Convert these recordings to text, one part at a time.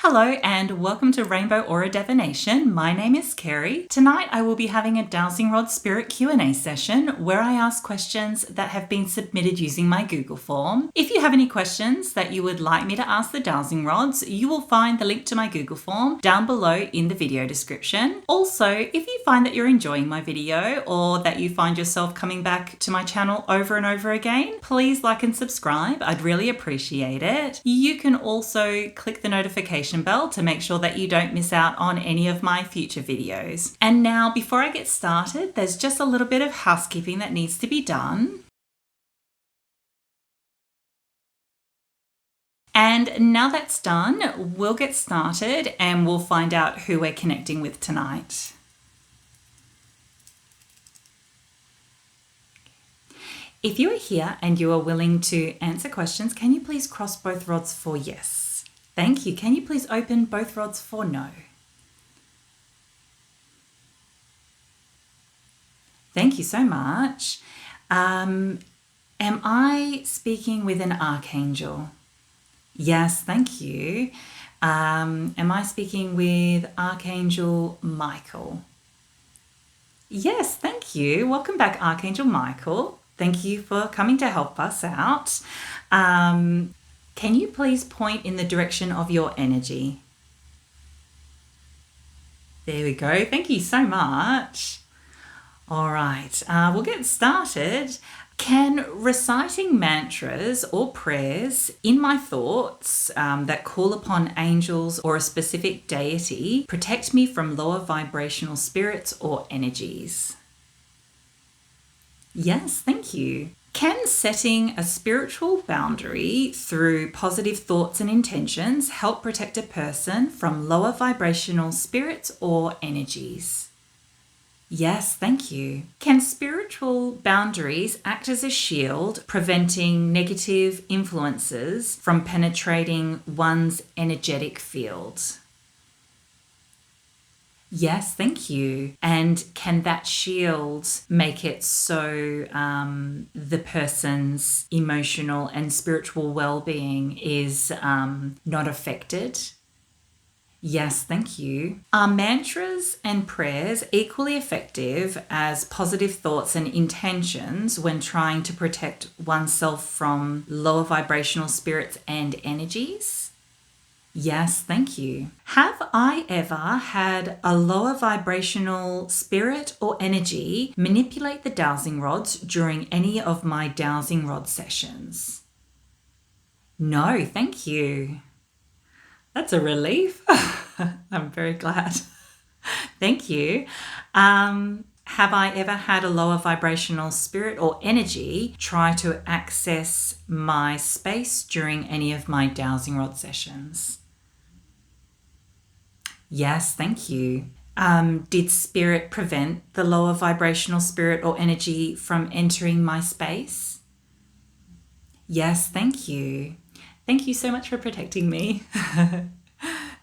Hello and welcome to Rainbow Aura Divination. My name is Kerry. Tonight I will be having a Dowsing Rod Spirit Q&A session where I ask questions that have been submitted using my Google form. If you have any questions that you would like me to ask the Dowsing Rods, you will find the link to my Google form down below in the video description. Also, if you find that you're enjoying my video or that you find yourself coming back to my channel over and over again, please like and subscribe. I'd really appreciate it. You can also click the notification bell to make sure that you don't miss out on any of my future videos. And now, before I get started, there's just a little bit of housekeeping that needs to be done. And now that's done, we'll get started and we'll find out who we're connecting with tonight. If you are here and you are willing to answer questions, can you please cross both rods for yes? Thank you. Can you please open both rods for no? Thank you so much. Am I speaking with an Archangel? Yes, thank you. Am I speaking with Archangel Michael? Yes, thank you. Welcome back, Archangel Michael. Thank you for coming to help us out. Can you please point in the direction of your energy? There we go. Thank you so much. All right, we'll get started. Can reciting mantras or prayers in my thoughts that call upon angels or a specific deity protect me from lower vibrational spirits or energies? Yes, thank you. Can setting a spiritual boundary through positive thoughts and intentions help protect a person from lower vibrational spirits or energies? Yes, thank you. Can spiritual boundaries act as a shield, preventing negative influences from penetrating one's energetic field? Yes, thank you. And can that shield make it so the person's emotional and spiritual well-being is not affected? Yes, thank you. Are mantras and prayers equally effective as positive thoughts and intentions when trying to protect oneself from lower vibrational spirits and energies? Yes, thank you. Have I ever had a lower vibrational spirit or energy manipulate the dowsing rods during any of my dowsing rod sessions? No, thank you. That's a relief. I'm very glad. Thank you. Have I ever had a lower vibrational spirit or energy try to access my space during any of my dowsing rod sessions? Yes, thank you. Did spirit prevent the lower vibrational spirit or energy from entering my space? Yes, thank you. Thank you so much for protecting me.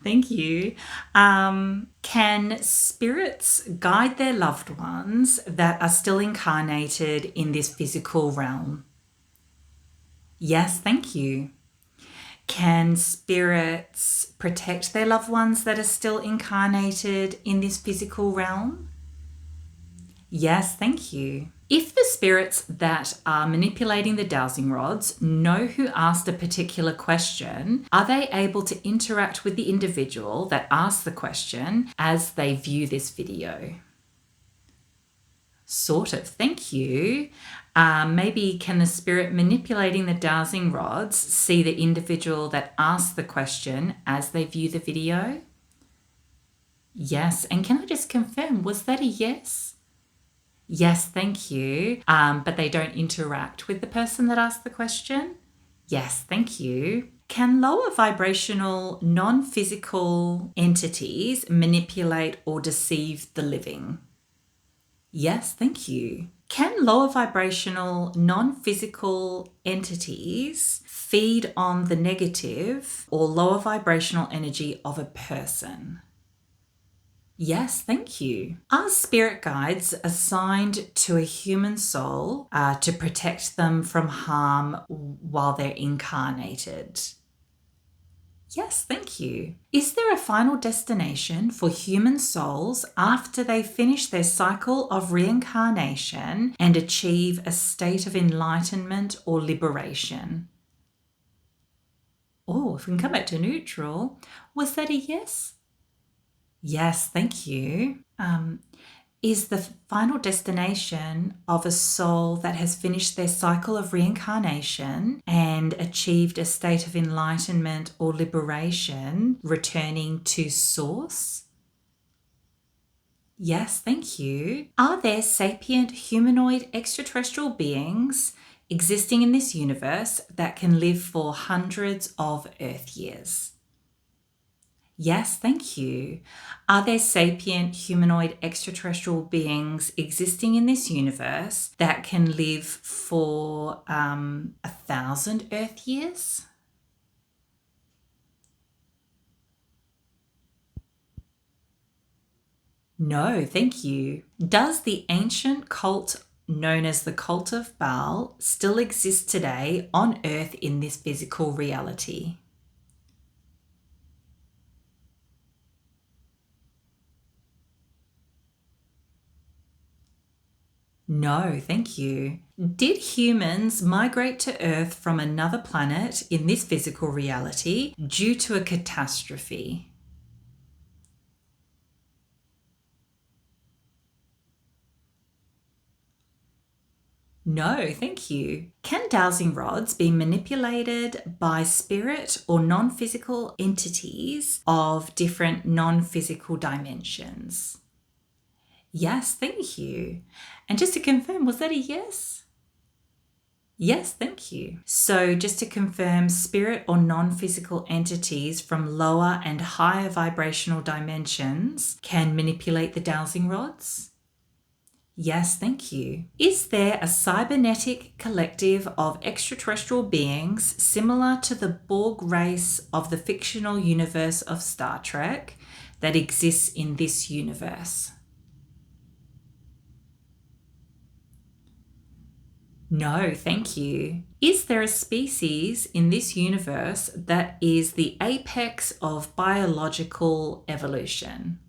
Thank you. Can spirits guide their loved ones that are still incarnated in this physical realm? Yes, thank you. Can spirits protect their loved ones that are still incarnated in this physical realm? Yes, thank you. If the spirits that are manipulating the dowsing rods know who asked a particular question, are they able to interact with the individual that asked the question as they view this video? Sort of, thank you. Maybe can the spirit manipulating the dowsing rods see the individual that asked the question as they view the video? Yes, and can I just confirm, was that a yes? Yes, thank you. But they don't interact with the person that asked the question? Yes, thank you. Can lower vibrational, non-physical entities manipulate or deceive the living? Yes, thank you. Can lower vibrational, non-physical entities feed on the negative or lower vibrational energy of a person? Yes, thank you. Are spirit guides assigned to a human soul to protect them from harm while they're incarnated? Yes, thank you. Is there a final destination for human souls after they finish their cycle of reincarnation and achieve a state of enlightenment or liberation? Oh, if we can come back to neutral, was that a yes? Yes, thank you. Is the final destination of a soul that has finished their cycle of reincarnation and achieved a state of enlightenment or liberation returning to source? Yes, thank you. Are there sapient humanoid extraterrestrial beings existing in this universe that can live for hundreds of Earth years? Yes, thank you. Are there sapient humanoid extraterrestrial beings existing in this universe that can live for 1,000 Earth years? No, thank you. Does the ancient cult known as the Cult of Baal still exist today on Earth in this physical reality? No, thank you. Did humans migrate to Earth from another planet in this physical reality due to a catastrophe? No, thank you. Can dowsing rods be manipulated by spirit or non physical entities of different non physical dimensions? Yes, thank you. And just to confirm, was that a yes? Yes, thank you. So, just to confirm, spirit or non physical entities from lower and higher vibrational dimensions can manipulate the dowsing rods? Yes, thank you. Is there a cybernetic collective of extraterrestrial beings similar to the Borg race of the fictional universe of Star Trek that exists in this universe? No, thank you. Is there a species in this universe that is the apex of biological evolution?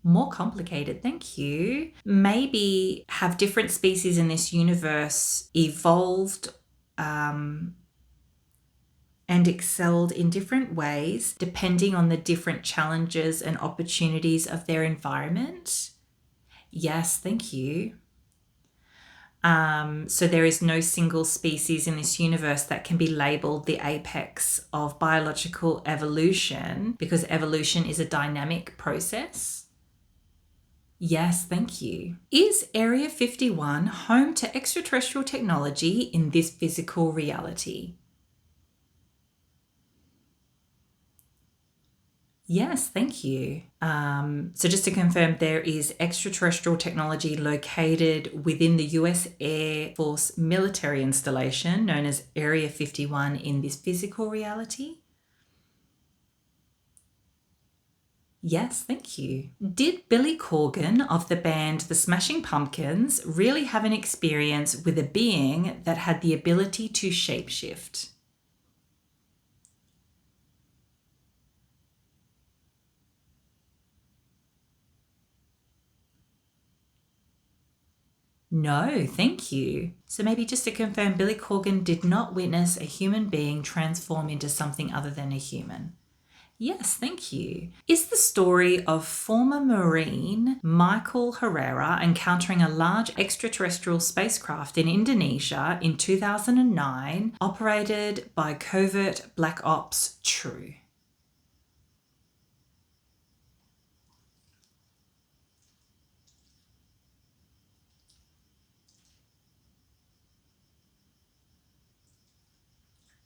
More complicated, thank you. Maybe have different species in this universe evolved and excelled in different ways depending on the different challenges and opportunities of their environment? Yes, thank you. So there is no single species in this universe that can be labeled the apex of biological evolution because evolution is a dynamic process. Yes, thank you. Is Area 51 home to extraterrestrial technology in this physical reality? Yes, thank you. So, just to confirm, there is extraterrestrial technology located within the US Air Force military installation known as Area 51 in this physical reality? Yes, thank you. Did Billy Corgan of the band The Smashing Pumpkins really have an experience with a being that had the ability to shapeshift? No, thank you. So maybe just to confirm, Billy Corgan did not witness a human being transform into something other than a human. Yes, thank you. Is the story of former Marine Michael Herrera encountering a large extraterrestrial spacecraft in Indonesia in 2009 operated by covert black ops true?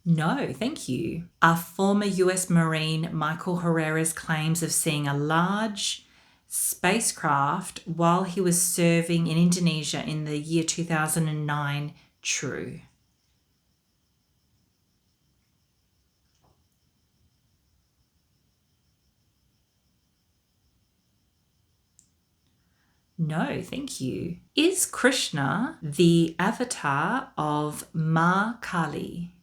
No, thank you. Are former US Marine Michael Herrera's claims of seeing a large spacecraft while he was serving in Indonesia in the year 2009 true? No, thank you. Is Krishna the avatar of Ma Kali?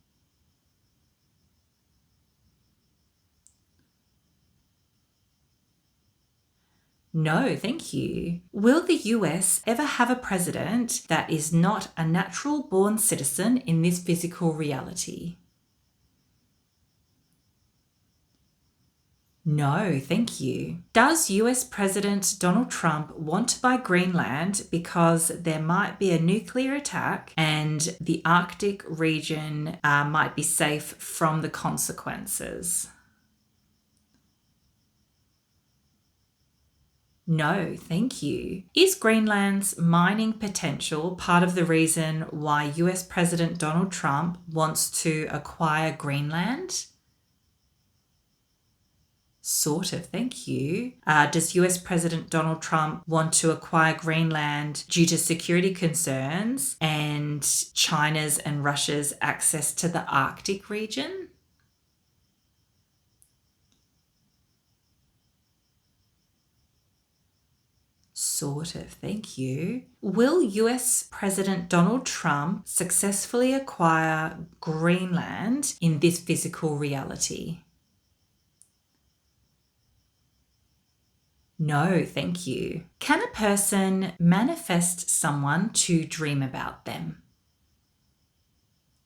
No, thank you. Will the US ever have a president that is not a natural born citizen in this physical reality? No, thank you. Does US President Donald Trump want to buy Greenland because there might be a nuclear attack and the Arctic region might be safe from the consequences? No, thank you. Is Greenland's mining potential part of the reason why US President Donald Trump wants to acquire Greenland? Sort of, thank you. Does US President Donald Trump want to acquire Greenland due to security concerns and China's and Russia's access to the Arctic region? Sort of, thank you. Will US President Donald Trump successfully acquire Greenland in this physical reality? No, thank you. Can a person manifest someone to dream about them?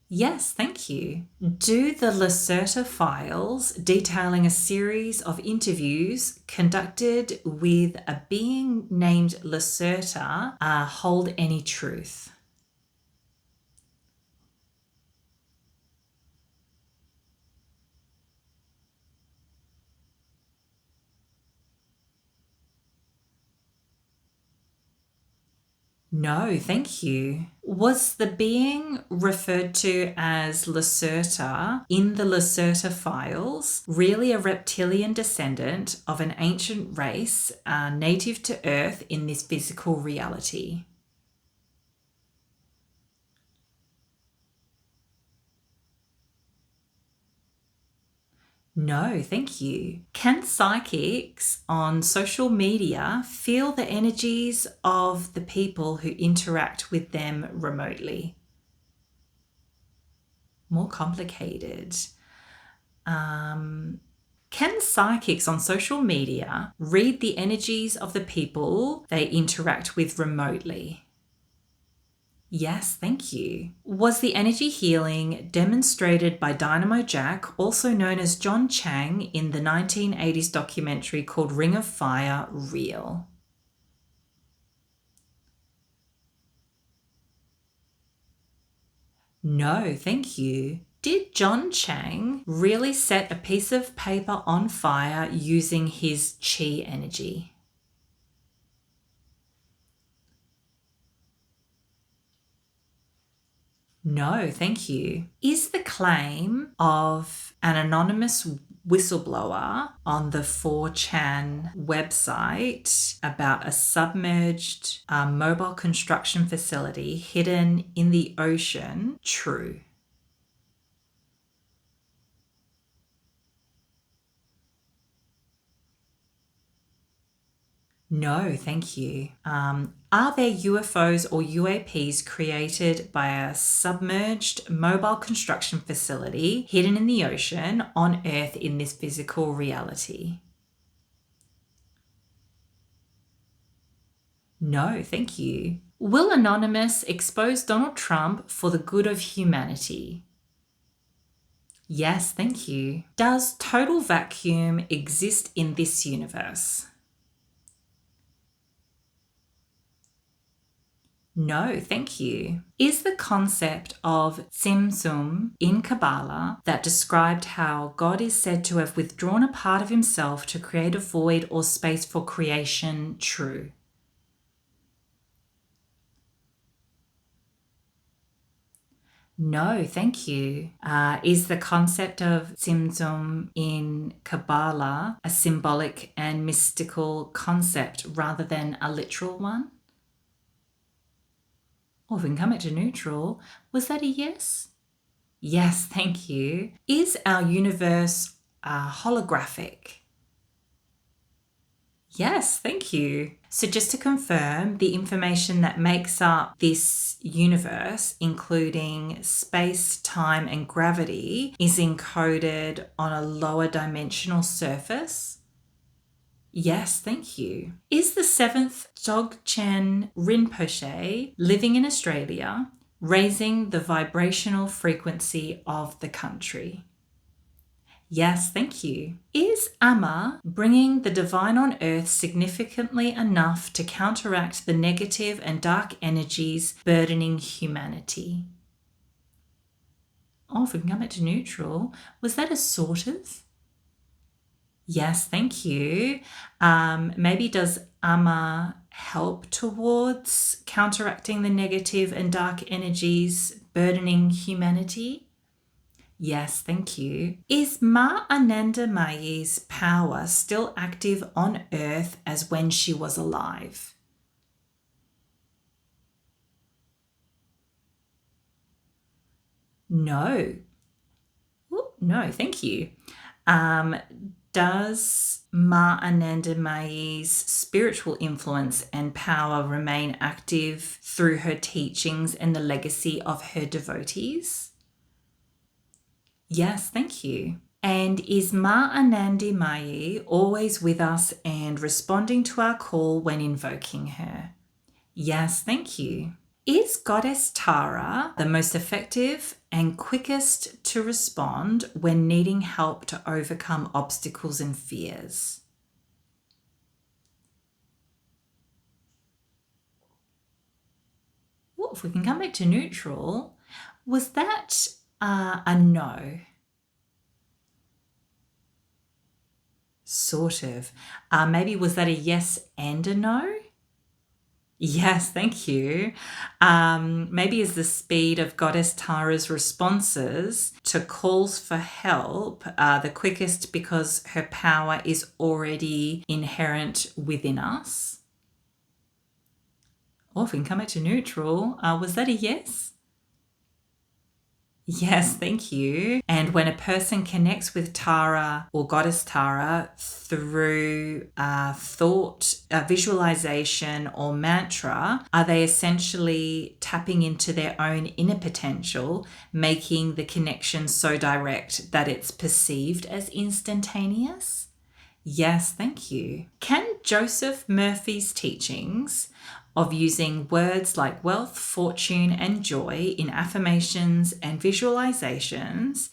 Yes, thank you. Do the Lacerta files detailing a series of interviews conducted with a being named Lacerta hold any truth? No, thank you. Was the being referred to as Lacerta in the Lacerta files really a reptilian descendant of an ancient race native to Earth in this physical reality? No, thank you. Can psychics on social media feel the energies of the people who interact with them remotely? More complicated. Can psychics on social media read the energies of the people they interact with remotely? Yes, thank you. Was the energy healing demonstrated by Dynamo Jack, also known as John Chang, in the 1980s documentary called Ring of Fire, real? No, thank you. Did John Chang really set a piece of paper on fire using his chi energy? No, thank you. Is the claim of an anonymous whistleblower on the 4chan website about a submerged mobile construction facility hidden in the ocean true? No, thank you. Are there UFOs or UAPs created by a submerged mobile construction facility hidden in the ocean on Earth in this physical reality? No, thank you. Will Anonymous expose Donald Trump for the good of humanity? Yes, thank you. Does total vacuum exist in this universe? No, thank you. Is the concept of Tzimtzum in Kabbalah that described how God is said to have withdrawn a part of himself to create a void or space for creation true? No, thank you. Is the concept of Tzimtzum in Kabbalah a symbolic and mystical concept rather than a literal one? Or if we can come it to neutral, was that a yes? Yes, thank you. Is our universe holographic? Yes, thank you. So just to confirm, the information that makes up this universe, including space, time, and gravity, is encoded on a lower dimensional surface? Yes, thank you. Is the seventh Dzogchen Rinpoche living in Australia, raising the vibrational frequency of the country? Yes, thank you. Is Amma bringing the divine on earth significantly enough to counteract the negative and dark energies burdening humanity? Oh, if we can come back to neutral, was that a sort of? Yes, thank you. Maybe does Amma help towards counteracting the negative and dark energies burdening humanity? Yes, thank you. Is Ma Ananda Mayi's power still active on Earth as when she was alive? No. Ooh, no, thank you. Does Ma Ananda Mayi's spiritual influence and power remain active through her teachings and the legacy of her devotees? Yes, thank you. And is Ma Anandi Mayi always with us and responding to our call when invoking her? Yes, thank you. Is Goddess Tara the most effective and quickest to respond when needing help to overcome obstacles and fears? Well, if we can come back to neutral, was that a no? Sort of. Maybe was that a yes and a no? Yes, thank you. Maybe is the speed of Goddess Tara's responses to calls for help the quickest because her power is already inherent within us? Or if we can come back to neutral, was that a yes? Yes, thank you. And when a person connects with Tara or Goddess Tara through thought, visualization, or mantra, are they essentially tapping into their own inner potential, making the connection so direct that it's perceived as instantaneous? Yes, thank you. Can Joseph Murphy's teachings of using words like wealth, fortune, and joy in affirmations and visualizations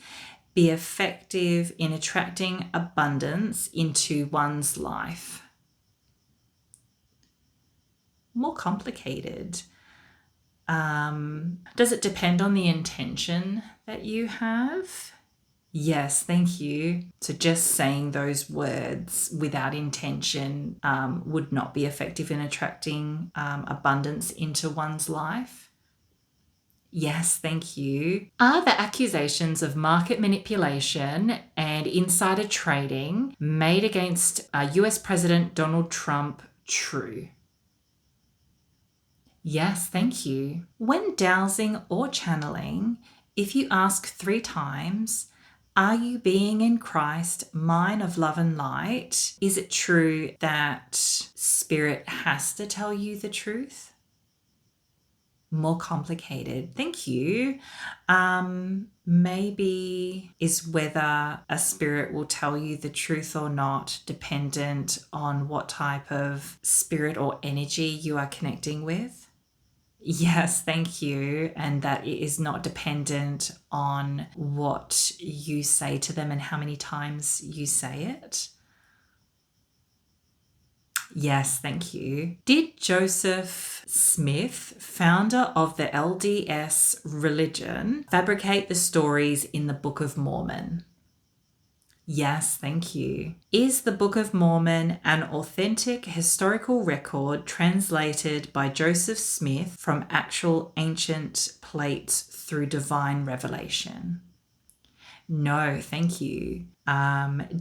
be effective in attracting abundance into one's life? More complicated. Does it depend on the intention that you have? Yes, thank you. So just saying those words without intention would not be effective in attracting abundance into one's life. Yes, thank you. Are the accusations of market manipulation and insider trading made against US President Donald Trump true? Yes, thank you. When dowsing or channeling, if you ask 3 times, are you being in Christ, mine of love and light? Is it true that Spirit has to tell you the truth? More complicated. Thank you. Maybe is whether a spirit will tell you the truth or not dependent on what type of spirit or energy you are connecting with. Yes, thank you. And that it is not dependent on what you say to them and how many times you say it. Yes, thank you. Did Joseph Smith, founder of the LDS religion, fabricate the stories in the Book of Mormon? Yes, thank you. Is the Book of Mormon an authentic historical record translated by Joseph Smith from actual ancient plates through divine revelation? No, thank you.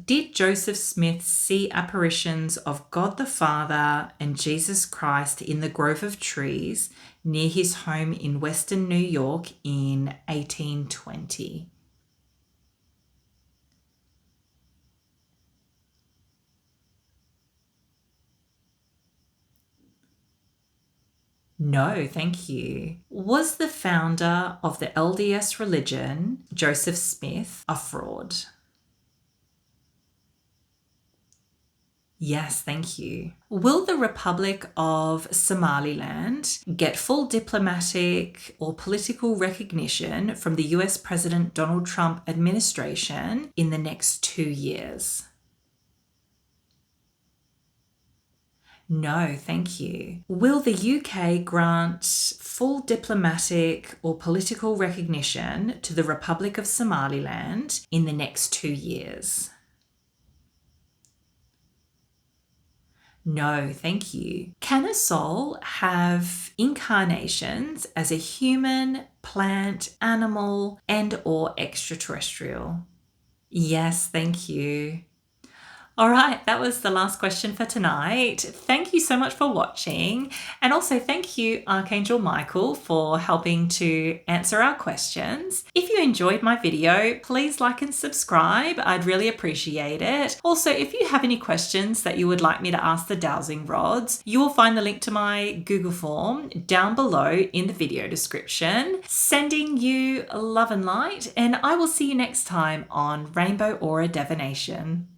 Did Joseph Smith see apparitions of God the Father and Jesus Christ in the grove of trees near his home in Western New York in 1820? No, thank you. Was the founder of the LDS religion, Joseph Smith, a fraud? Yes, thank you. Will the Republic of Somaliland get full diplomatic or political recognition from the US President Donald Trump administration in the next 2 years? No, thank you. Will the UK grant full diplomatic or political recognition to the Republic of Somaliland in the next 2 years? No, thank you. Can a soul have incarnations as a human, plant, animal, and or extraterrestrial? Yes, thank you. All right, that was the last question for tonight. Thank you so much for watching. And also thank you, Archangel Michael, for helping to answer our questions. If you enjoyed my video, please like and subscribe. I'd really appreciate it. Also, if you have any questions that you would like me to ask the Dowsing Rods, you will find the link to my Google form down below in the video description. Sending you love and light, and I will see you next time on Rainbow Aura Divination.